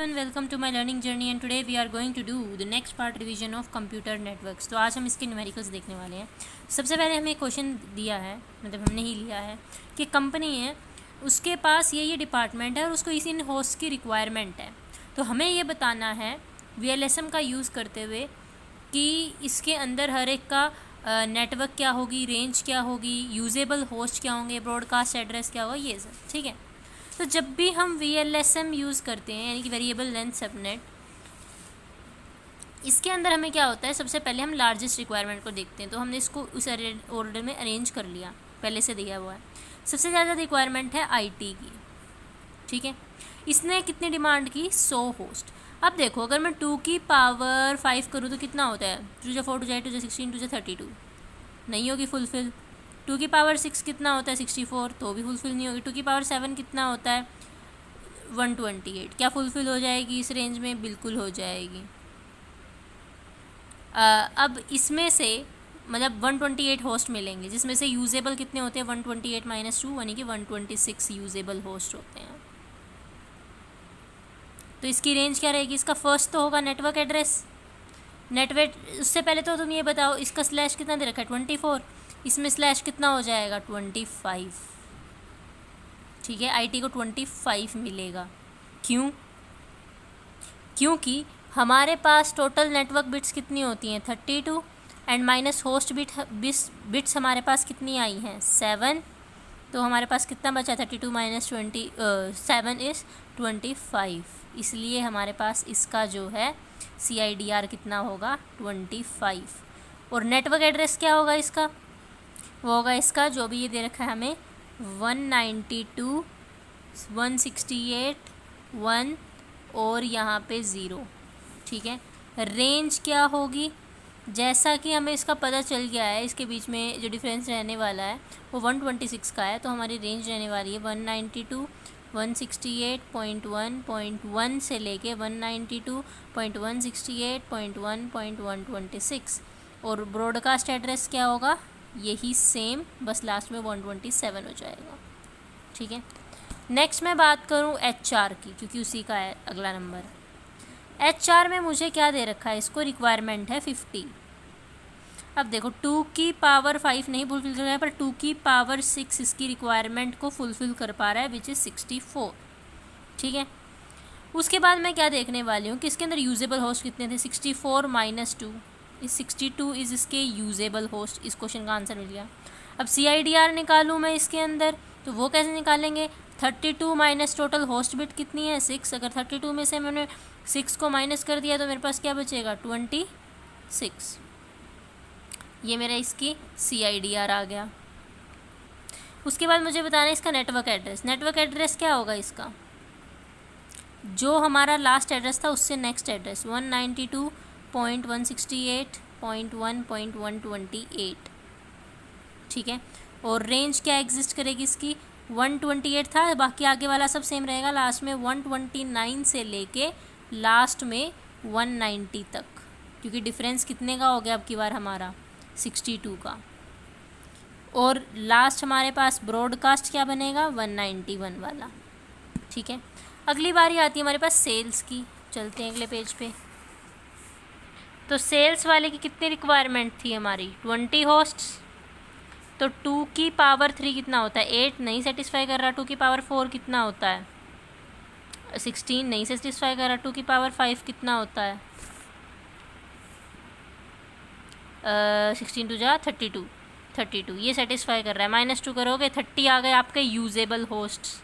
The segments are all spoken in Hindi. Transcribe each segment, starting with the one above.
everyone, welcome to my learning journey and today we are going to do the next part revision of computer networks। तो आज हम इसके न्यूमेरिकल्स देखने वाले हैं। सबसे पहले हमें क्वेश्चन दिया है, मतलब हमने ही लिया है कि कंपनी है, उसके पास ये डिपार्टमेंट है और उसको इसी होस्ट की रिक्वायरमेंट है। तो हमें ये बताना है VLSM का यूज़ करते हुए कि इसके अंदर हर एक का नेटवर्क क्या होगी, रेंज क्या होगी, यूजेबल होस्ट क्या होंगे, ब्रॉडकास्ट एड्रेस क्या होगा, ये सब। ठीक है। तो जब भी हम VLSM यूज़ करते हैं यानी कि वेरिएबल लेंथ सबनेट, इसके अंदर हमें क्या होता है, सबसे पहले हम लार्जेस्ट रिक्वायरमेंट को देखते हैं। तो हमने इसको उस ऑर्डर में अरेंज कर लिया, पहले से दिया हुआ है। सबसे ज़्यादा रिक्वायरमेंट है IT की। ठीक है। इसने कितनी डिमांड की, 100 होस्ट। अब देखो, अगर मैं 2 की पावर 5 करूँ तो कितना होता है, 2 जा 4 2 जा 8 2 जा 16 2 जा 32, नहीं होगी फुलफिल। 2 की पावर 6 कितना होता है, 64, तो भी फुलफिल नहीं होगी। 2 की पावर 7 कितना होता है, 128, क्या फुलफिल हो जाएगी इस रेंज में, बिल्कुल हो जाएगी। अब इसमें से मतलब 128 होस्ट मिलेंगे, जिसमें से यूजेबल कितने होते हैं, 128 - 2 यानी कि 126 यूजेबल होस्ट होते हैं। तो इसकी रेंज क्या रहेगी, इसका फर्स्ट तो होगा नेटवर्क एड्रेस। नेटवर्क उससे पहले तो तुम ये बताओ, इसका स्लैश कितना दे रखा है, 24, इसमें स्लैश कितना हो जाएगा, 25। ठीक है, IT को 25 मिलेगा। क्यों? क्योंकि हमारे पास टोटल नेटवर्क बिट्स कितनी होती हैं, 32, एंड माइनस होस्ट बिट्स हमारे पास कितनी आई हैं, 7। तो हमारे पास कितना बचा, 32 - 7 इज़ 25। इसलिए हमारे पास इसका जो है CIDR कितना होगा, 25। और नेटवर्क एड्रेस क्या होगा इसका, वो होगा इसका जो भी ये दे रखा है हमें, 192.168.1 और यहाँ पे 0। ठीक है। रेंज क्या होगी, जैसा कि हमें इसका पता चल गया है, इसके बीच में जो डिफरेंस रहने वाला है वो 126 का है। तो हमारी रेंज रहने वाली है 192.168.1.1 से लेके 192.168.1.126। और ब्रॉडकास्ट एड्रेस क्या होगा, यही सेम, बस लास्ट में 127 हो जाएगा। ठीक है। नेक्स्ट मैं बात करूँ HR की, क्योंकि उसी का है अगला नंबर। HR में मुझे क्या दे रखा है, इसको रिक्वायरमेंट है 50। अब देखो, 2 की पावर 5 नहीं फुलफिल कर रहा है, पर 2 की पावर 6 इसकी रिक्वायरमेंट को फुलफिल कर पा रहा है, विच इज़ 64। ठीक है। उसके बाद मैं क्या देखने वाली हूँ कि इसके अंदर यूजेबल होस्ट कितने थे, 64 - 2 इस 62 इज़ इसके यूजेबल होस्ट। इस क्वेश्चन का आंसर मिल गया। अब CIDR निकालूँ मैं इसके अंदर, तो वो कैसे निकालेंगे, 32 माइनस टोटल होस्ट बिट कितनी है, 6। अगर 32 में से मैंने 6 को माइनस कर दिया तो मेरे पास क्या बचेगा, 26। ये मेरा इसकी CIDR आ गया। उसके बाद मुझे बताना है इसका नेटवर्क एड्रेस। नेटवर्क एड्रेस क्या होगा इसका, जो हमारा लास्ट एड्रेस था उससे नेक्स्ट एड्रेस, 192.168.1.128। ठीक है। और रेंज क्या एग्जिस्ट करेगी इसकी, 128 था, बाकी आगे वाला सब सेम रहेगा, लास्ट में 129 से लेके लास्ट में 190 तक, क्योंकि डिफरेंस कितने का हो गया अब की बार हमारा, 62 का। और लास्ट हमारे पास ब्रॉडकास्ट क्या बनेगा, 191 वाला। ठीक है। अगली बारी आती है हमारे पास सेल्स की। चलते हैं अगले पेज पे। तो सेल्स वाले की कितनी रिक्वायरमेंट थी हमारी, 20 होस्ट्स। तो 2 की पावर 3 कितना होता है, 8, नहीं सेटिस्फाई कर रहा। 2 की पावर 4 कितना होता है, 16, नहीं सेटिस्फाई कर रहा। 2 की पावर 5 कितना होता है, 16 2 जा 32, ये सेटिस्फाई कर रहा है। -2 करोगे, 30 आ गए आपके यूजेबल होस्ट्स।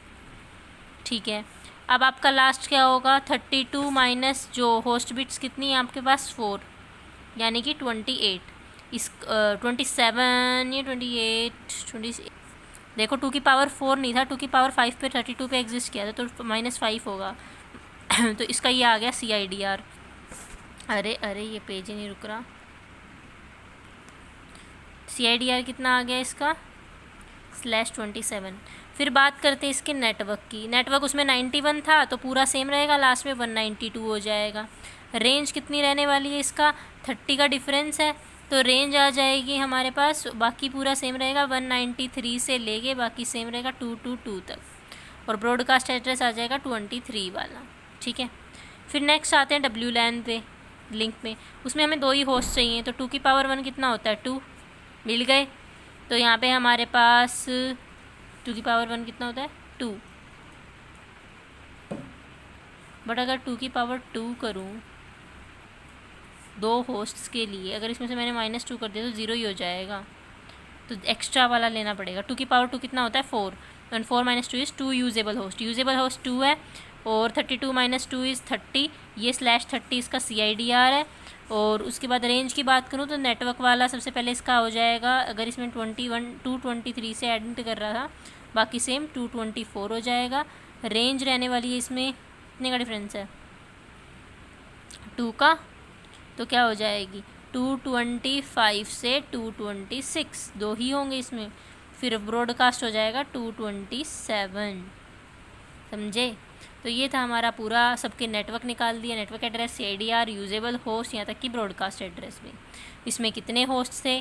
ठीक है। अब आपका लास्ट क्या होगा, 32 माइनस जो होस्ट बिट्स कितनी है आपके पास, 4, यानी कि 28। इस 27 या 28 देखो, 2 की पावर 4 नहीं था, 2 की पावर 5 पे 32 पे एग्जिस्ट किया था, तो -5 होगा। तो इसका ये आ गया CIDR। अरे ये पेज ही नहीं रुक रहा। CIDR कितना आ गया इसका, /27। फिर बात करते हैं इसके नेटवर्क की। नेटवर्क उसमें 91 था, तो पूरा सेम रहेगा, लास्ट में 192 हो जाएगा। रेंज कितनी रहने वाली है इसका, 30 का डिफरेंस है, तो रेंज आ जाएगी हमारे पास, बाकी पूरा सेम रहेगा, 193 से लेके बाकी सेम रहेगा 222 तक। और ब्रॉडकास्ट एड्रेस आ जाएगा 23 वाला। ठीक है। फिर नेक्स्ट आते हैं डब्ल्यू लैन पे, लिंक में, उसमें हमें 2 ही होस्ट चाहिए, तो 2 की पावर 1 कितना होता है 2, मिल गए। तो यहाँ पे हमारे पास 2 की पावर 1 कितना होता है 2, बट अगर 2 की पावर 2 करूँ 2 होस्ट्स के लिए, अगर इसमें से मैंने -2 कर दिया तो 0 ही हो जाएगा, तो एक्स्ट्रा वाला लेना पड़ेगा। 2 की पावर 2 कितना होता है 4, and 4 - 2 is 2 usable host, usable host 2 है, और 32 - 2 इज़ 30, ये /30 इसका CIDR है। और उसके बाद रेंज की बात करूँ तो नेटवर्क वाला सबसे पहले इसका हो जाएगा, अगर इसमें 223 से एडिट कर रहा था, बाकी सेम 224 हो जाएगा। रेंज रहने वाली है इसमें, कितने का डिफरेंस है 2 का, तो क्या हो जाएगी 225 से 226, 2 ही होंगे इसमें, फिर ब्रॉडकास्ट हो जाएगा 227, समझे। तो ये था हमारा पूरा, सबके नेटवर्क निकाल दिया, network address, CIDR, usable host, यहाँ तक कि ब्रॉडकास्ट एड्रेस भी। इसमें कितने होस्ट थे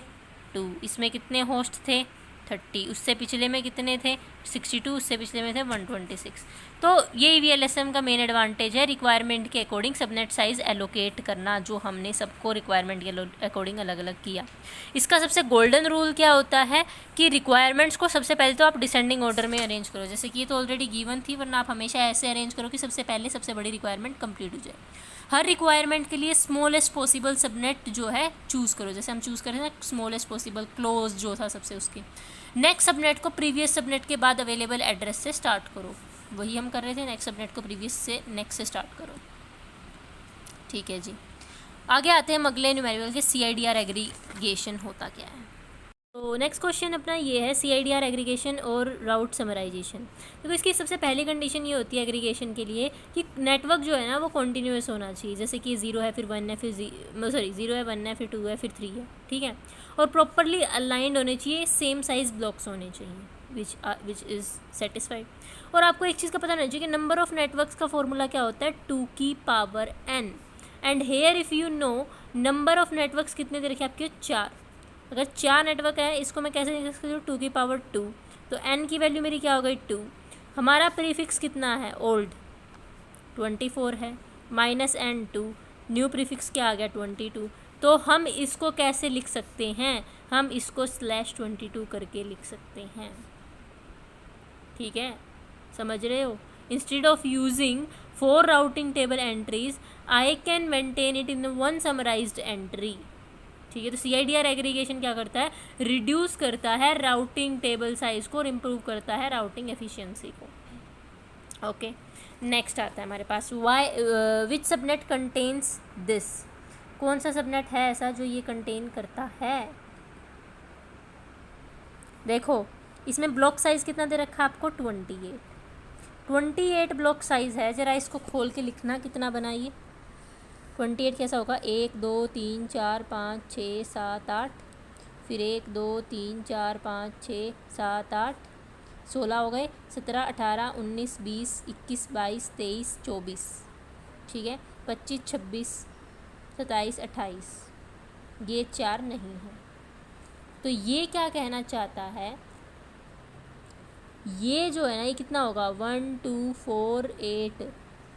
2, इसमें कितने होस्ट थे 30, उससे पिछले में कितने थे 62, उससे पिछले में थे 126। तो ये VLSM का मेन एडवांटेज है, रिक्वायरमेंट के अकॉर्डिंग सबनेट साइज़ एलोकेट करना, जो हमने सबको रिक्वायरमेंट के अकॉर्डिंग अलग अलग किया। इसका सबसे गोल्डन रूल क्या होता है कि रिक्वायरमेंट्स को सबसे पहले तो आप डिसेंडिंग ऑर्डर में अरेंज करो, जैसे कि ये तो ऑलरेडी गिवन थी, वरना आप हमेशा ऐसे अरेंज करो कि सबसे पहले सबसे बड़ी रिक्वायरमेंट कंप्लीट हो जाए। हर रिक्वायरमेंट के लिए स्मॉलेस्ट पॉसिबल सबनेट जो है चूज़ करो, जैसे हम चूज़ करें ना स्मॉलेस्ट पॉसिबल क्लोज जो था सबसे, उसके नेक्स्ट सबनेट को प्रीवियस सबनेट के बाद अवेलेबल एड्रेस से स्टार्ट करो, वही हम कर रहे थे, नेक्स्ट सबनेट को प्रीवियस से नेक्स्ट से स्टार्ट करो, ठीक है जी। आगे आते हैं हम अगले न्यूमेरिकल के CIDR एग्रीगेशन होता क्या है। तो नेक्स्ट क्वेश्चन अपना ये है CIDR एग्रीगेशन और राउट समराइजेशन। तो इसकी सबसे पहली कंडीशन ये होती है एग्रीगेशन के लिए कि नेटवर्क जो है ना वो कॉन्टीन्यूस होना चाहिए, जैसे कि 0 है फिर 1 है फिर 0 है 1 है फिर 2 है फिर 3 है, ठीक है, और प्रॉपरली अलाइंड होने चाहिए, सेम साइज ब्लॉक्स होने चाहिए, विच इज़ सेटिस्फाइड। और आपको एक चीज़ का पता होना चाहिए कि नंबर ऑफ नेटवर्क्स का फॉर्मूला क्या होता है 2 की power n, and hair if you know number of networks कितने दे रखे आपके 4, अगर 4 नेटवर्क है इसको मैं कैसे लिख सकती हूँ 2 की पावर 2, तो n की वैल्यू मेरी क्या हो गई 2, हमारा प्रीफिक्स कितना है ओल्ड 24 है, -n2, न्यू प्रीफिक्स क्या आ गया 22, तो हम इसको कैसे लिख सकते हैं, हम इसको /22 करके लिख सकते हैं, ठीक है, समझ रहे हो। Instead of using 4 routing table entries I can maintain it in 1 summarised entry, ठीक है। तो CIDR एग्रीगेशन क्या करता है, रिड्यूस करता है राउटिंग टेबल साइज को और इम्प्रूव करता है राउटिंग एफिशिएंसी को। ओके, नेक्स्ट आता है हमारे पास विच सबनेट कंटेन्स दिस, कौन सा सबनेट है ऐसा जो ये कंटेन करता है। देखो इसमें ब्लॉक साइज कितना दे रखा है आपको 28 ब्लॉक साइज है, ज़रा इसको खोल के लिखना कितना बनाइए। 28 कैसा होगा 1 2 3 4 5 6 7 8, फिर 1 2 3 4 5 6 7 8 16 हो गए, 17 18 19 20 21 22 23 24, ठीक है, 25 26 27 28, ये 4 नहीं है। तो ये क्या कहना चाहता है, ये जो है ना ये कितना होगा 1 2 4 8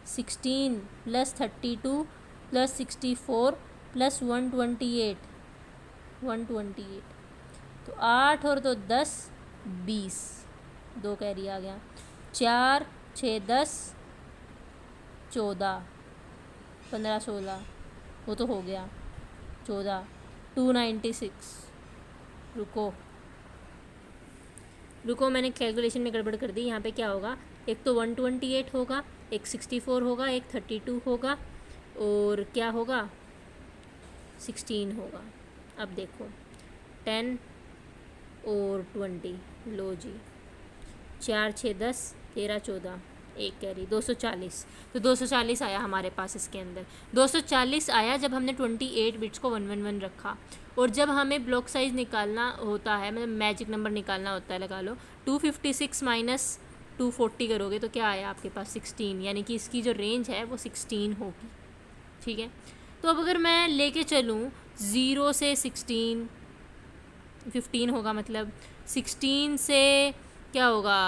16 + 32 + 64 + 128, तो 8 और 2 10 20, 2 कैरी आ गया, 4 6 10 14 15 16, वो तो हो गया 14, 296। रुको मैंने कैलकुलेशन में गड़बड़ कर दी, यहाँ पे क्या होगा, एक तो 128 होगा, एक 64 होगा, एक 32 होगा, और क्या होगा 16 होगा। अब देखो 10 और 20, लो जी, 4 6 10 13 14, एक कैरी 240, तो 240 आया हमारे पास इसके अंदर। 240 आया जब हमने 28 बिट्स को 111 रखा, और जब हमें ब्लॉक साइज निकालना होता है, मतलब मैजिक नंबर निकालना होता है, लगा लो 256 - 240 करोगे तो क्या आया आपके पास 16, यानी कि इसकी जो रेंज है वो 16 होगी, ठीक है। तो अब अगर मैं लेके चलूँ 0 से 16, 15 होगा, मतलब 16 से क्या होगा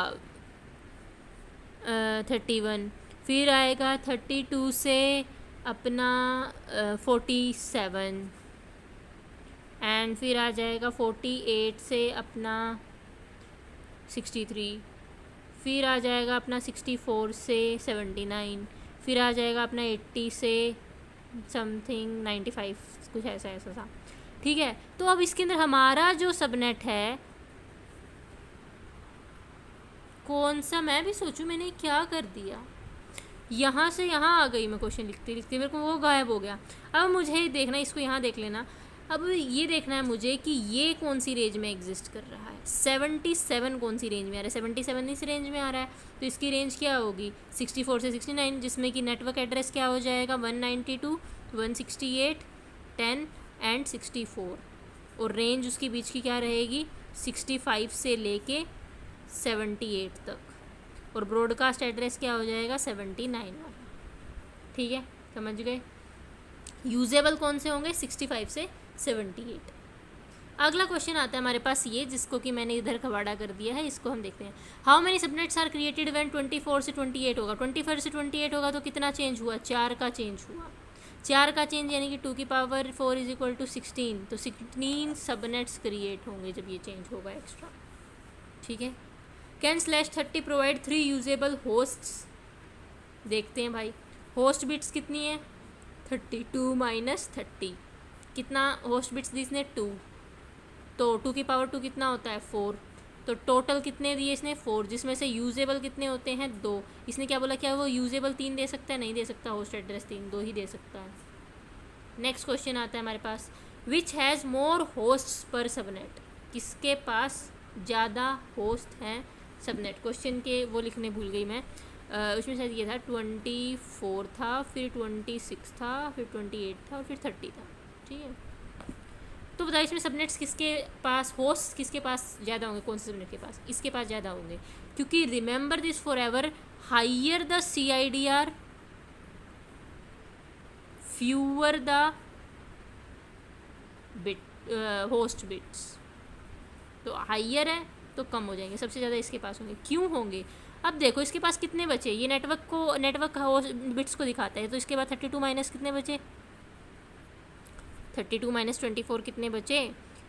31, फिर आएगा 32 से अपना 47 एंड फिर आ जाएगा 48 से अपना 63, फिर आ जाएगा अपना 64 से 79, फिर आ जाएगा अपना 80 से समथिंग 95, कुछ ऐसा ऐसा था। ठीक है, तो अब इसके अंदर हमारा जो सबनेट है कौन सा, मैं भी सोचूं मैंने क्या कर दिया, यहाँ से यहाँ आ गई मैं क्वेश्चन लिखते लिखते, मेरे को वो गायब हो गया। अब मुझे देखना, इसको यहाँ देख लेना, अब ये देखना है मुझे कि ये कौन सी रेंज में एग्जिस्ट कर रहा है। 77 कौन सी रेंज में आ रहा है, 77 इस रेंज में आ रहा है, तो इसकी रेंज क्या होगी 64 से 69, जिसमें कि नेटवर्क एड्रेस क्या हो जाएगा 192, 168, 10 एंड 64, और रेंज उसके बीच की क्या रहेगी 65 से लेके 78 तक, और ब्रॉडकास्ट एड्रेस क्या हो जाएगा 79 वाला। ठीक है, समझ गए। यूजेबल कौन से होंगे 65 से 78। अगला क्वेश्चन आता है हमारे पास ये, जिसको कि मैंने इधर खवाड़ा कर दिया है, इसको हम देखते हैं। How many subnets are created when 24 से 28 होगा, 24 से 28 होगा तो कितना चेंज हुआ, 4 का चेंज हुआ, 4 का चेंज यानी कि 2 की पावर 4 इज इक्वल टू 16, तो 16 सबनेट्स क्रिएट होंगे जब ये चेंज होगा एक्स्ट्रा। ठीक है, कैन /30 प्रोवाइड 3 यूजेबल होस्ट्स, देखते हैं भाई, होस्ट बिट्स कितनी है 32 माइनस 30, कितना होस्ट बिट्स दी इसने 2, तो 2 की पावर 2 कितना होता है 4, तो टोटल कितने दिए इसने 4, जिसमें से यूजेबल कितने होते हैं 2। इसने क्या बोला, क्या वो यूजेबल 3 दे सकता है, नहीं दे सकता, होस्ट एड्रेस 3, 2 ही दे सकता है। नेक्स्ट क्वेश्चन आता है हमारे पास, विच हैज़ मोर होस्ट्स पर सबनेट, किसके पास ज़्यादा होस्ट हैं सबनेट। क्वेश्चन के वो लिखने भूल गई मैं, उसमें शायद ये था 24 था, फिर 26 था, फिर 28 था और फिर 30 था। ठीक है, तो बताइए इसमें सबनेट्स किसके पास, होस्ट किसके पास ज़्यादा होंगे, कौन से सबनेट के पास, इसके पास ज़्यादा होंगे, क्योंकि remember this for ever, higher the CIDR fewer the bit host bits, तो हाइयर है तो कम हो जाएंगे, सबसे ज़्यादा इसके पास होंगे। क्यों होंगे, अब देखो इसके पास कितने बचे, ये नेटवर्क होस्ट बिट्स को दिखाता है, तो इसके बाद 32 माइनस कितने बचे, 32 माइनस 24 कितने बचे,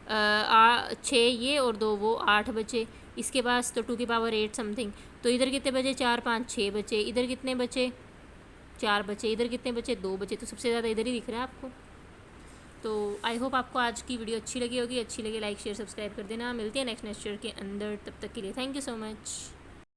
6 ये और 2 वो, 8 बचे। इसके पास तो 2 की पावर 8 समथिंग, तो इधर कितने बचे 4 5 6 बचे, इधर कितने बचे 4 बचे, इधर कितने बचे 2 बचे, तो सबसे ज़्यादा इधर ही दिख रहा है आपको। तो आई होप आपको आज की वीडियो अच्छी लगी होगी, अच्छी लगे लाइक शेयर सब्सक्राइब कर देना। मिलते हैं नेक्स्ट लेक्चर के अंदर, तब तक के लिए थैंक यू सो मच।